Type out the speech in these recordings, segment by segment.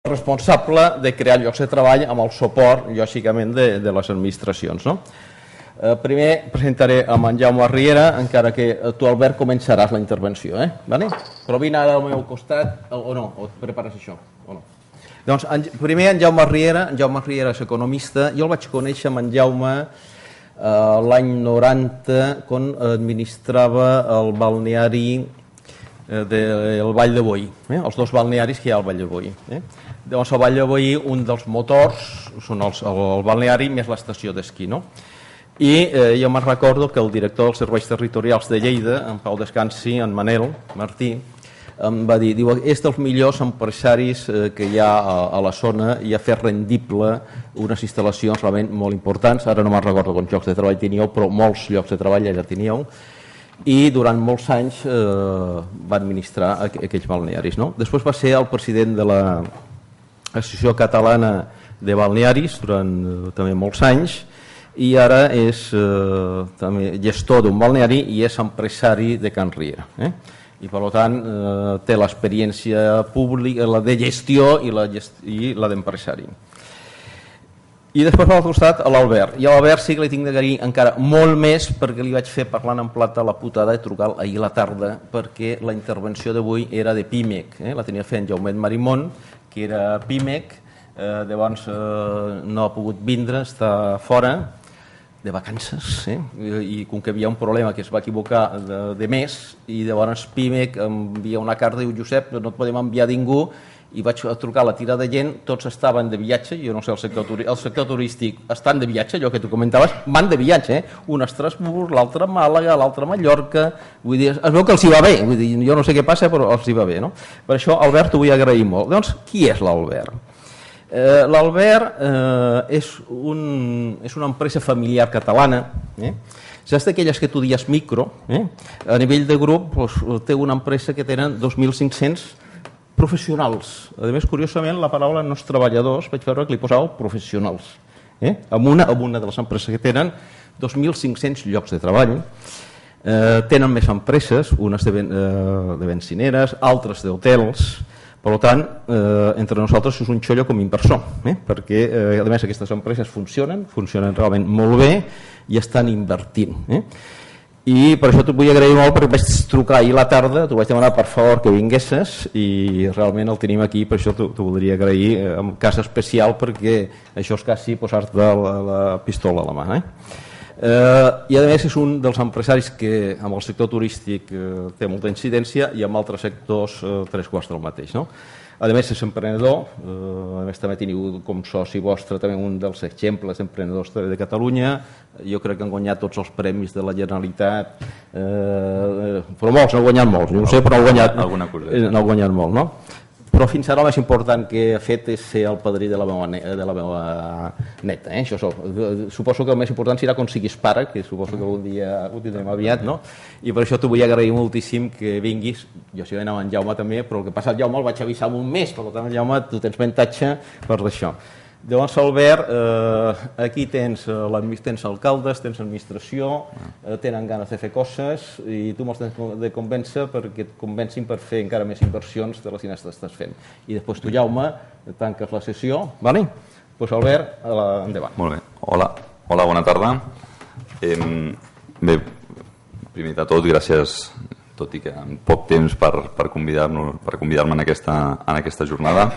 responsable de crear llocs de treball amb el suport, lògicament, de les administracions. Primer presentaré amb en Jaume Riera, encara que tu, Albert, començaràs la intervenció. Però vine ara al meu costat, o no? O et prepares això? O no? Doncs primer en Jaume Riera. En Jaume Riera és economista. Jo el vaig conèixer amb en Jaume l'any 90, quan administrava el balneari del Vall de Boí, els dos balnearis que hi ha al Vall de Boí. Llavors, al Vall de Boí, un dels motors són el balneari més l'estació d'esquí. I jo me'n recordo que el director dels serveis territorials de Lleida, en Pau Descansi, en Manel Martí, em va dir, és dels millors empresaris que hi ha a la zona i ha fet rendible unes instal·lacions realment molt importants. Ara no me'n recordo quants llocs de treball teníeu, però molts llocs de treball allà teníeu. I durant molts anys va administrar aquells balnearis. Després va ser el president de l'Associació Catalana de Balnearis durant també molts anys i ara és també gestor d'un balneari i és empresari de Can Riera. I per tant té l'experiència pública, la de gestió i la d'empresari. I després per l'altre costat l'Albert. I a l'Albert sí que li tinc d'agrair encara molt més perquè li vaig fer parlant en plata la putada de trucar ahir a la tarda perquè la intervenció d'avui era de PIMEC. La tenia fent Jaumet Marimón, que era PIMEC, llavors no ha pogut vindre, està fora de vacances, i com que hi havia un problema que es va equivocar de mes, i llavors PIMEC envia una carta i diu, Josep, no et podem enviar ningú, i vaig trucar a la tira de gent, tots estaven de viatge, jo no sé, el sector turístic estan de viatge, allò que tu comentaves, van de viatge, un a Estrasburg, l'altre a Màlaga, l'altre a Mallorca, vull dir, es veu que els hi va bé, vull dir, jo no sé què passa, però els hi va bé, no? Per això, Albert, t'ho vull agrair molt. Doncs, qui és l'Albert? L'Albert és una empresa familiar catalana, saps d'aquelles que tu dies micro, a nivell de grup té una empresa que tenen 2.500 professionals. A més, curiosament, la paraula no és treballadors, vaig veure que li posàveu professionals. Amb una de les empreses que tenen 2.500 llocs de treball. Tenen més empreses, unes de benzineres, altres d'hotels. Per tant, entre nosaltres és un xollo com a inversor, perquè, a més, aquestes empreses funcionen realment molt bé i estan invertint. I per això t'ho vull agrair molt perquè vaig trucar ahir a la tarda, t'ho vaig demanar per favor que vinguessis i realment el tenim aquí, per això t'ho voldria agrair en cas especial perquè això és quasi posar-te la pistola a la mà. I a més és un dels empresaris que amb el sector turístic té molta incidència i amb altres sectors 3/4 del mateix. A més és emprenedor, a més també teniu com soci vostre també un dels exemples d'emprenedors de Catalunya. Jo crec que han guanyat tots els premis de la Generalitat, però molts, n'ha guanyat molts, no ho sé, però n'ha guanyat molt, no? Però fins ara el més important que ha fet és ser el padrí de la meva neta. Suposo que el més important serà quan siguis pare, que suposo que algun dia ho tindrem aviat, no? I per això t'ho vull agrair moltíssim que vinguis. Jo sí que anava amb en Jaume també, però el que passa el Jaume el vaig avisar en un mes, per tant, Jaume, tu tens avantatge per això. Llavors, Albert, aquí tens alcaldes, tens administració, tenen ganes de fer coses i tu me'ls tens de convèncer perquè et convencin per fer encara més inversions de les que estàs fent. I després tu, Jaume, tanques la sessió. Doncs Albert, endavant. Molt bé. Hola, bona tarda. Bé, primer de tot, gràcies, tot i que en poc temps, per convidar-me en aquesta jornada.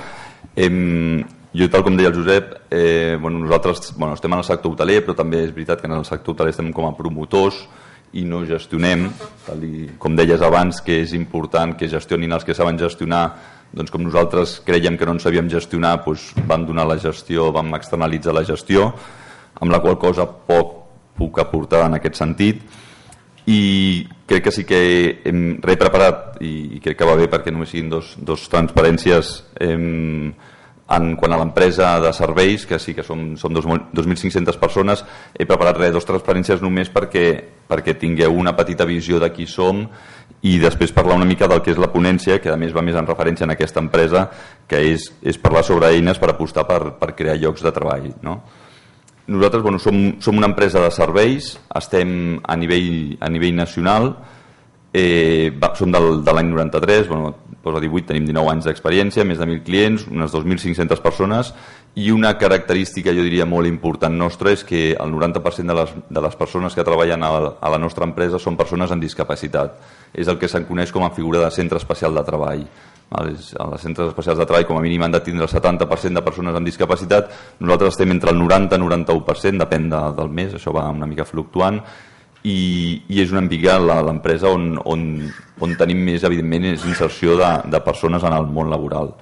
Jo, tal com deia el Josep, nosaltres estem en el sector hoteler, però també és veritat que en el sector hoteler estem com a promotors i no gestionem, com deies abans, que és important que gestionin els que saben gestionar. Doncs com nosaltres creiem que no en sabíem gestionar, vam donar la gestió, vam externalitzar la gestió, amb la qual cosa poc puc aportar en aquest sentit. I crec que sí que hem preparat, i crec que va bé perquè només siguin dos transparències quant a l'empresa de serveis, que sí que som 2.500 persones. He preparat dos transparències només perquè tingueu una petita visió de qui som i després parlar una mica del que és la ponència, que a més va més en referència a aquesta empresa, que és parlar sobre eines per apostar per crear llocs de treball. Nosaltres som una empresa de serveis, estem a nivell nacional, som de l'any 93, posa 18, tenim 19 anys d'experiència, més de 1.000 clients, unes 2.500 persones, i una característica, jo diria, molt important nostra és que el 90% de les persones que treballen a la nostra empresa són persones amb discapacitat. És el que se'n coneix com a figura de centre especial de treball. A les centres especials de treball com a mínim han de tindre el 70% de persones amb discapacitat. Nosaltres estem entre el 90 i 91%, depèn del mes, això va una mica fluctuant, i és una mica l'empresa on tenim més, evidentment, és inserció de persones en el món laboral.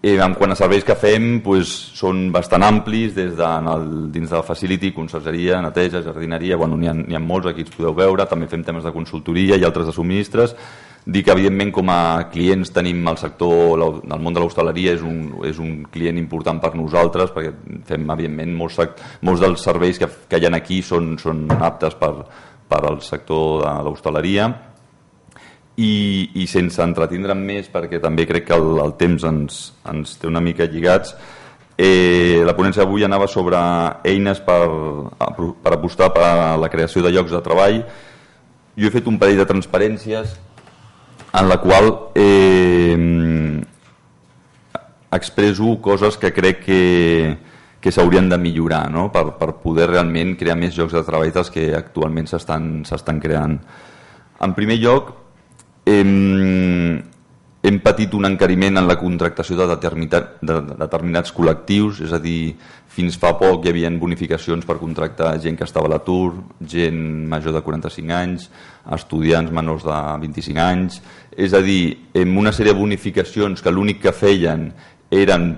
En quant a serveis que fem, són bastant amplis, dins de la facility, consergeria, neteja, jardineria, n'hi ha molts, aquí els podeu veure, també fem temes de consultoria i altres de subministres. Dic que, evidentment, com a clients tenim el sector del món de l'hostaleria, és un client important per nosaltres, perquè fem, evidentment, molts dels serveis que hi ha aquí són aptes per al sector de l'hostaleria. I sense entretindre'm més, perquè també crec que el temps ens té una mica lligats, la ponència d'avui anava sobre eines per apostar per a la creació de llocs de treball. Jo he fet un parell de transparències en la qual expresso coses que crec que s'haurien de millorar, no? per poder realment crear més llocs de treball dels que actualment s'estan creant. En primer lloc, hem patit un encariment en la contractació de determinats col·lectius, és a dir, fins fa poc hi havia bonificacions per contractar gent que estava a l'atur, gent major de 45 anys, estudiants menors de 25 anys, és a dir, una sèrie de bonificacions que l'únic que feien eren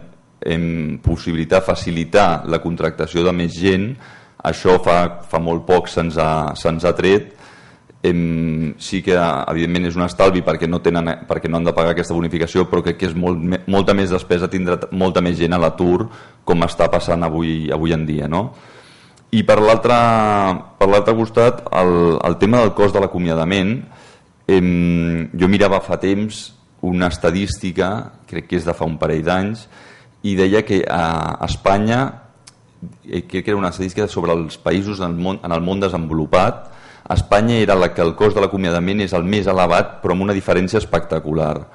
facilitar la contractació de més gent. Això fa molt poc se'ns ha tret. Sí que evidentment és un estalvi perquè no han de pagar aquesta bonificació, però crec que és molta més despesa tindre molta més gent a l'atur, com està passant avui en dia, no? I per l'altre costat, el tema del cost de l'acomiadament, jo mirava fa temps una estadística, crec que és de fa un parell d'anys, i deia que a Espanya, crec que era una estadística sobre els països en el món desenvolupat, a Espanya era la que el cost de l'acomiadament és el més elevat, però amb una diferència espectacular.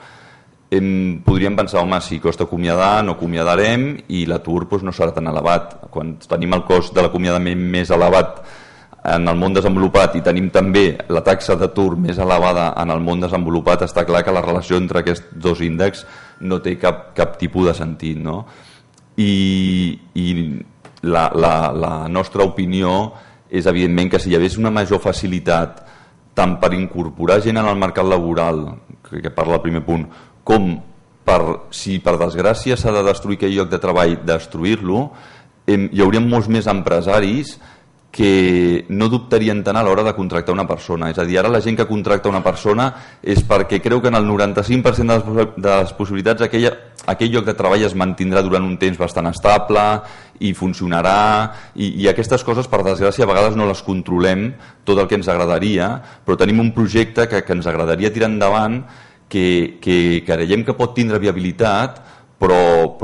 Podríem pensar, home, si costa acomiadar, no acomiadarem i l'atur no serà tan elevat. Quan tenim el cost de l'acomiadament més elevat en el món desenvolupat i tenim també la taxa d'atur més elevada en el món desenvolupat, està clar que la relació entre aquests dos índexs no té cap tipus de sentit, no? I la nostra opinió és evidentment que si hi hagués una major facilitat tant per incorporar gent en el mercat laboral, que parla el primer punt, com si per desgràcia s'ha de destruir aquell lloc de treball, destruir-lo, hi hauria molts més empresaris que no dubtarien tant a l'hora de contractar una persona. És a dir, ara la gent que contracta una persona és perquè creu que en el 95% de les possibilitats aquell lloc de treball es mantindrà durant un temps bastant estable i funcionarà, i aquestes coses, per desgràcia, a vegades no les controlem tot el que ens agradaria, però tenim un projecte que ens agradaria tirar endavant, que creiem que pot tindre viabilitat, però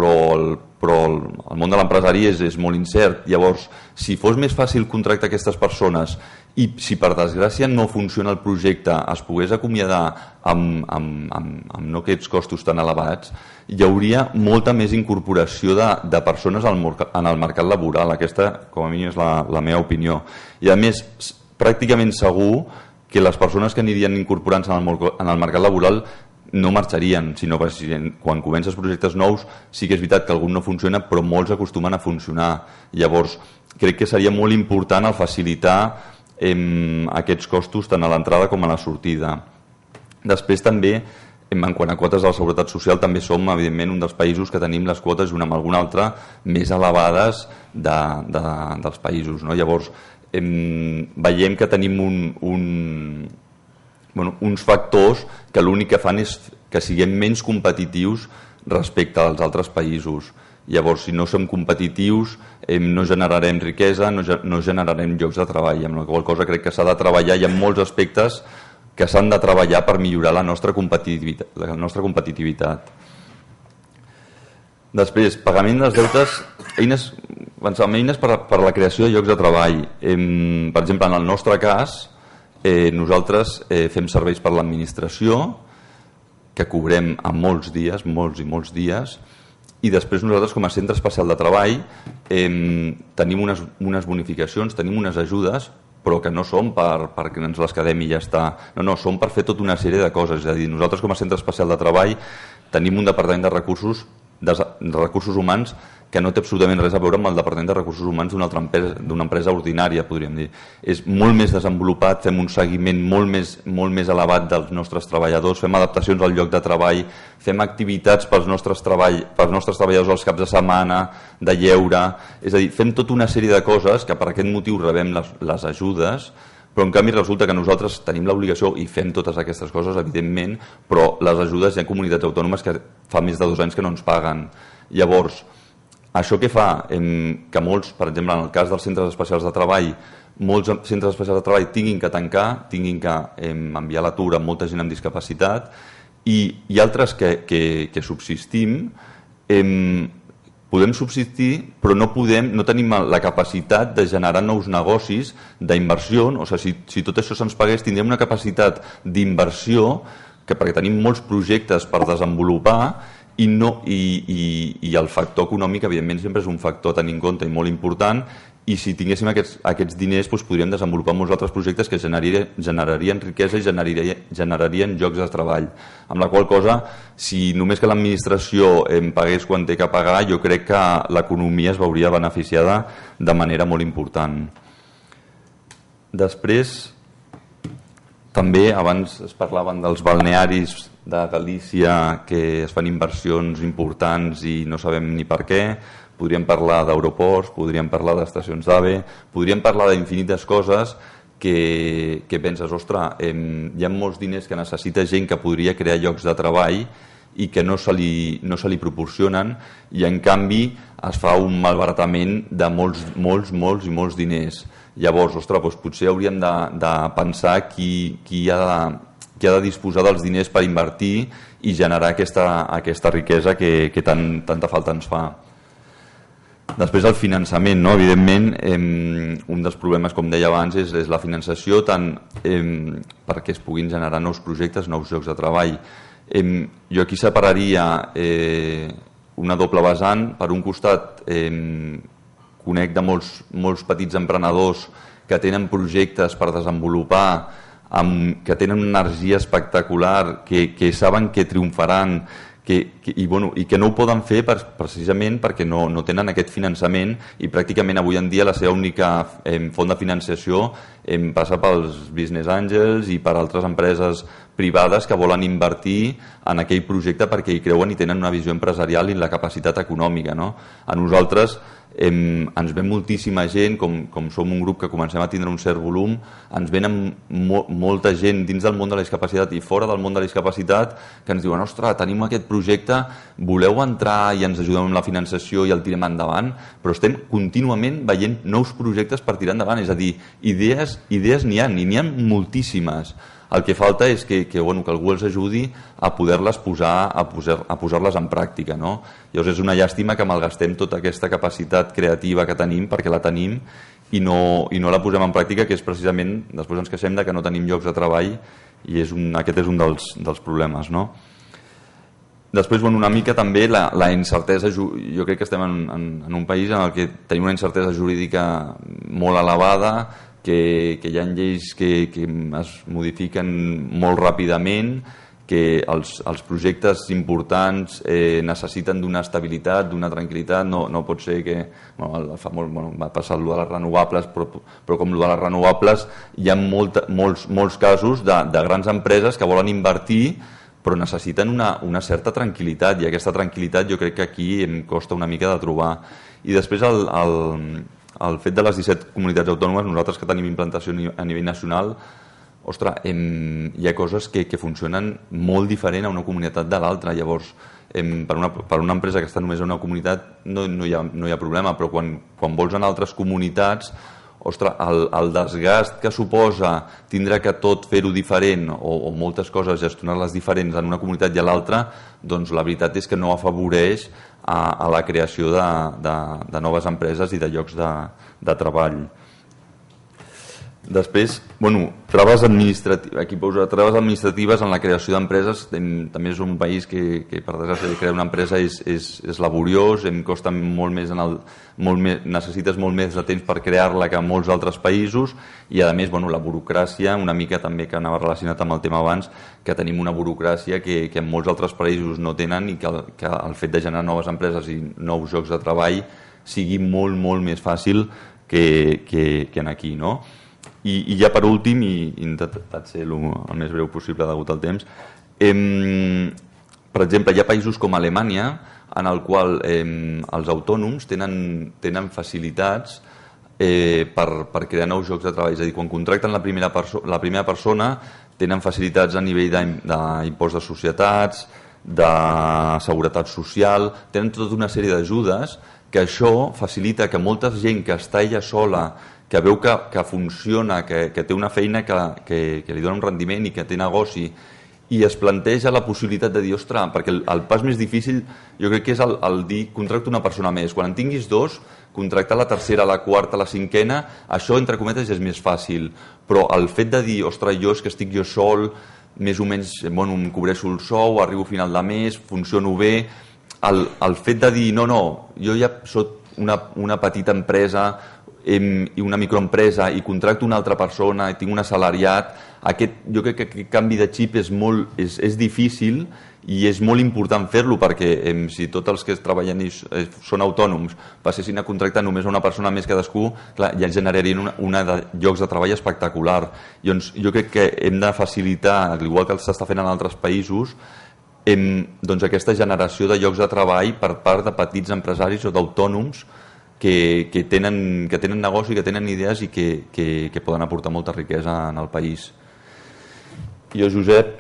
el món de l'empresari és molt incert. Llavors, si fos més fàcil contractar aquestes persones i si per desgràcia no funciona el projecte, es pogués acomiadar amb no aquests costos tan elevats, hi hauria molta més incorporació de persones en el mercat laboral. Aquesta, com a mínim, és la meva opinió. I a més, pràcticament segur que les persones que anirien incorporant-se en el mercat laboral no marxarien, sinó que quan comences projectes nous sí que és veritat que algun no funciona, però molts acostumen a funcionar. Llavors, crec que seria molt important el facilitar aquests costos tant a l'entrada com a la sortida. Després també, en quant a quotes de la Seguretat Social, també som, evidentment, un dels països que tenim les quotes, junt amb alguna altra, més elevades dels països, no? Llavors, veiem que tenim uns factors que l'únic que fan és que siguem menys competitius respecte als altres països. Llavors, si no som competitius, no generarem riquesa, no generarem llocs de treball, amb la qual cosa crec que s'ha de treballar. Hi ha molts aspectes que s'han de treballar per millorar la nostra competitivitat. Després, pagament dels deutes, eines per la creació de llocs de treball. Per exemple, en el nostre cas, nosaltres fem serveis per l'administració que cobrem a molts dies, molts i molts dies, i després nosaltres com a centre especial de treball tenim unes bonificacions, tenim unes ajudes, però que no són perquè ens les quedem i ja està. No, són per fer tota una sèrie de coses. És a dir, nosaltres com a centre especial de treball tenim un departament de recursos humans que no té absolutament res a veure amb el Departament de Recursos Humans d'una empresa ordinària, podríem dir. És molt més desenvolupat, fem un seguiment molt més elevat dels nostres treballadors, fem adaptacions al lloc de treball, fem activitats pels nostres treballadors els caps de setmana, de lleure, és a dir, fem tota una sèrie de coses que per aquest motiu rebem les ajudes, però en canvi resulta que nosaltres tenim l'obligació i fem totes aquestes coses, evidentment, però les ajudes hi ha comunitats autònomes que fa més de 2 anys que no ens paguen. Llavors, això què fa? Que molts, per exemple, en el cas dels centres especials de treball, molts centres especials de treball tinguin que tancar, tinguin que enviar a l'atur a molta gent amb discapacitat i altres que subsistim, podem subsistir però no tenim la capacitat de generar nous negocis d'inversió. O sigui, si tot això se'ns pagués tindríem una capacitat d'inversió perquè tenim molts projectes per desenvolupar i el factor econòmic evidentment sempre és un factor a tenir en compte i molt important, i si tinguéssim aquests diners podríem desenvolupar molts altres projectes que generarien riquesa i generarien llocs de treball, amb la qual cosa, si només que l'administració pagués quan té que pagar, jo crec que l'economia es veuria beneficiada de manera molt important. Després, també abans es parlaven dels balnearis de Galícia, que es fan inversions importants i no sabem ni per què. Podríem parlar d'aeroports, podríem parlar d'estacions d'AVE, podríem parlar d'infinites coses que penses, ostres, hi ha molts diners que necessita gent que podria crear llocs de treball i que no se li proporcionen, i en canvi es fa un malbaratament de molts diners. Llavors, ostres, potser hauríem de pensar qui ha de disposar dels diners per invertir i generar aquesta riquesa que tanta falta ens fa. Després el finançament, no? Evidentment, un dels problemes, com deia abans, és la finançació, tant perquè es puguin generar nous projectes, nous llocs de treball. Jo aquí separaria una doble vessant. Per un costat, conec de molts petits emprenedors que tenen projectes per desenvolupar, que tenen una energia espectacular, que saben que triomfaran i que no ho poden fer precisament perquè no tenen aquest finançament, i pràcticament avui en dia la seva única font de financiació passa pels business angels i per altres empreses privades que volen invertir en aquell projecte perquè hi creuen i tenen una visió empresarial i la capacitat econòmica. A nosaltres ens ve moltíssima gent, com som un grup que comencem a tindre un cert volum, ens venen molta gent dins del món de la discapacitat i fora del món de la discapacitat que ens diuen, ostres, tenim aquest projecte, voleu entrar i ens ajudem amb la finançació i el tirem endavant? Però estem contínuament veient nous projectes per tirar endavant, és a dir, idees n'hi ha moltíssimes. El que falta és que algú els ajudi a poder-les posar, a posar-les en pràctica. Llavors és una llàstima que malgastem tota aquesta capacitat creativa que tenim, perquè la tenim, i no la posem en pràctica, que és precisament, després ens queixem que no tenim llocs de treball, i aquest és un dels problemes. Després, una mica també la incertesa, jo crec que estem en un país en el que tenim una incertesa jurídica molt elevada, que hi ha lleis que es modifiquen molt ràpidament, que els projectes importants necessiten d'una estabilitat, d'una tranquil·litat. No pot ser que... va passar allò de les renovables, però com allò de les renovables hi ha molts casos de grans empreses que volen invertir però necessiten una certa tranquil·litat, i aquesta tranquil·litat jo crec que aquí em costa una mica de trobar. I després el fet de les 17 comunitats autònomes, nosaltres que tenim implantació a nivell nacional, ostres, hi ha coses que funcionen molt diferent a una comunitat de l'altra. Llavors, per una empresa que està només a una comunitat no hi ha problema, però quan vols en altres comunitats, ostres, el desgast que suposa tindre que tot fer-ho diferent o moltes coses gestionar-les diferents en una comunitat i a l'altra, doncs la veritat és que no afavoreix a la creació de noves empreses i de llocs de treball. Després, traves administratives en la creació d'empreses. També és un país que per desgràcia, crear una empresa és laboriós, costa molt més, necessites molt més de temps per crear-la que en molts altres països, i a més la burocràcia, una mica també que anava relacionat amb el tema abans, que tenim una burocràcia que en molts altres països no tenen, i que el fet de generar noves empreses i nous llocs de treball sigui molt, molt més fàcil que en aquí, no? I ja per últim, i he intentat ser el més breu possible degut al temps, per exemple, hi ha països com Alemanya en el qual els autònoms tenen facilitats per crear nous llocs de treball. És a dir, quan contracten la primera persona tenen facilitats a nivell d'impost de societats, de seguretat social, tenen tota una sèrie d'ajudes que això facilita que molta gent que està ella sola, que veu que funciona, que té una feina que li dona un rendiment i que té negoci, i es planteja la possibilitat de dir, ostres, perquè el pas més difícil jo crec que és el dir contracta una persona més. Quan en tinguis dos, contractar la tercera, la quarta, la cinquena, això entre cometes és més fàcil, però el fet de dir, ostres, és que estic jo sol, més o menys em cobreixo el sou, arribo a final de mes, funciono bé, el fet de dir, no, jo ja soc una petita empresa i una microempresa i contracto una altra persona i tinc un assalariat, jo crec que aquest canvi de xip és difícil i és molt important fer-lo, perquè si tots els que treballen i són autònoms passessin a contractar només una persona més cadascú, ja generarien una de llocs de treball espectacular. Jo crec que hem de facilitar, igual que s'està fent en altres països, aquesta generació de llocs de treball per part de petits empresaris o d'autònoms que tenen negoci, que tenen idees i que poden aportar molta riquesa en el país. Jo, Josep,